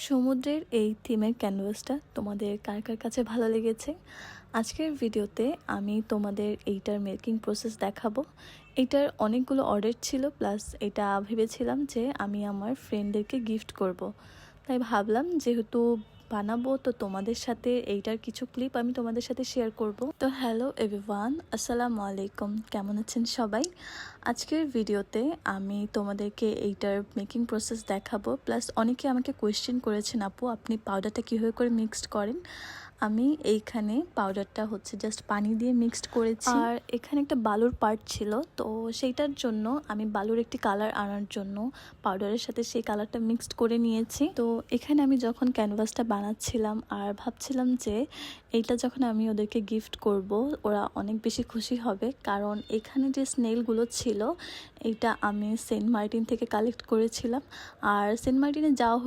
সমুদ্রের এই থিমের ক্যানভাসটা তোমাদের কার কার কাছে ভালো লেগেছে? আজকের ভিডিওতে আমি তোমাদের এইটার মেকিং প্রসেস দেখাবো। এইটার অনেকগুলো অর্ডার ছিল, প্লাস এটা ভেবেছিলাম যে আমি আমার ফ্রেন্ডদেরকে গিফট করব। তাই ভাবলাম যেহেতু বানাবো তো তোমাদের সাথে এইটার কিছু ক্লিপ আমি তোমাদের সাথে শেয়ার করব। তো হ্যালো এভরিওয়ান, আসসালামু আলাইকুম, কেমন আছেন সবাই? আজকের ভিডিওতে আমি তোমাদেরকে এইটার মেকিং প্রসেস দেখাবো, প্লাস অনেকে আমাকে কোয়েশ্চেন করেছেন, আপু আপনি পাউডারটা কীভাবে করে মিক্সড করেন। আমি এইখানে পাউডারটা হচ্ছে জাস্ট পানি দিয়ে মিক্সড করেছি, আর এখানে একটা বালুর পার্ট ছিল, তো সেইটার জন্য আমি বালুর একটি কালার আনার জন্য পাউডারের সাথে সেই কালারটা মিক্সড করে নিয়েছি। তো এখানে আমি যখন ক্যানভাসটা বানাচ্ছিলাম আর ভাবছিলাম যে এইটা যখন আমি ওদেরকে গিফট করব ওরা অনেক বেশি খুশি হবে, কারণ এখানে যে স্নেলগুলো ছিল এইটা আমি সেন্ট মার্টিন থেকে কালেক্ট করেছিলাম। আর সেন্ট মার্টিনে যাওয়া